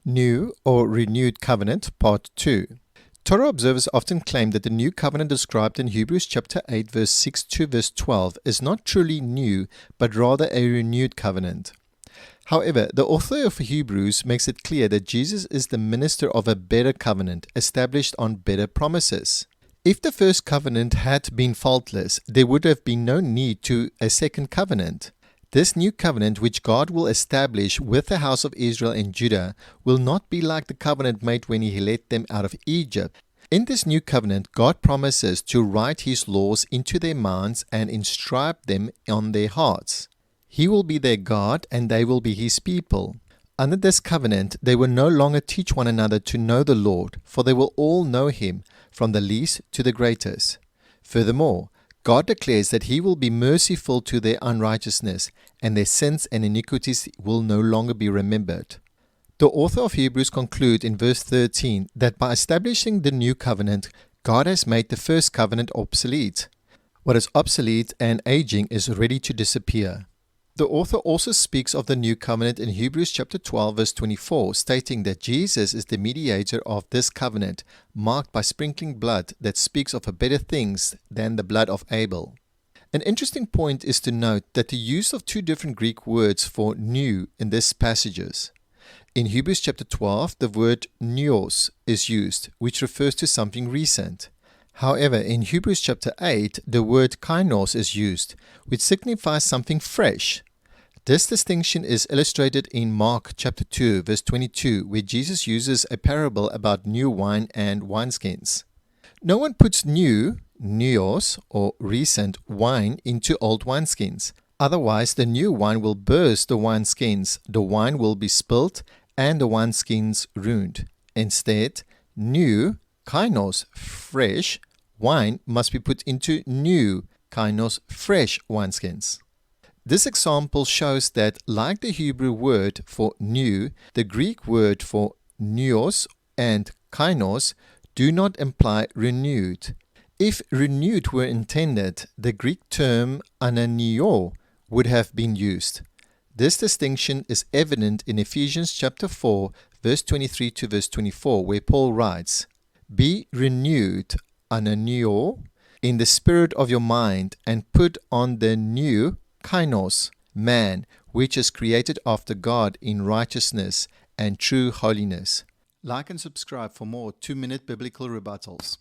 New or Renewed Covenant, Part 2. Torah observers often claim that the new covenant described in Hebrews chapter 8 verse 6 to verse 12 is not truly new, but rather a renewed covenant. However, the author of Hebrews makes it clear that Jesus is the minister of a better covenant, established on better promises. If the first covenant had been faultless, there would have been no need to a second covenant. This new covenant which God will establish with the house of Israel and Judah will not be like the covenant made when He led them out of Egypt. In this new covenant, God promises to write His laws into their minds and inscribe them on their hearts. He will be their God and they will be His people. Under this covenant, they will no longer teach one another to know the Lord, for they will all know Him, from the least to the greatest. Furthermore, God declares that He will be merciful to their unrighteousness, and their sins and iniquities will no longer be remembered. The author of Hebrews concludes in verse 13 that by establishing the new covenant, God has made the first covenant obsolete. What is obsolete and aging is ready to disappear. The author also speaks of the new covenant in Hebrews chapter 12 verse 24, stating that Jesus is the mediator of this covenant, marked by sprinkling blood that speaks of a better things than the blood of Abel. An interesting point is to note that the use of two different Greek words for new in these passages. In Hebrews chapter 12, the word neos is used, which refers to something recent. However, in Hebrews chapter 8, the word kainos is used, which signifies something fresh. This distinction is illustrated in Mark chapter 2, verse 22, where Jesus uses a parable about new wine and wineskins. No one puts new, neos, or recent wine into old wineskins. Otherwise, the new wine will burst the wineskins, the wine will be spilt, and the wineskins ruined. Instead, new, kainos, fresh, wine must be put into new, kainos, fresh wineskins. This example shows that, like the Hebrew word for new, the Greek word for neos and kainos do not imply renewed. If renewed were intended, the Greek term ananio would have been used. This distinction is evident in Ephesians chapter 4, verse 23 to verse 24, where Paul writes, "Be renewed, ananio, in the spirit of your mind, and put on the new kainos, man, which is created after God in righteousness and true holiness." Like and subscribe for more 2-minute biblical rebuttals.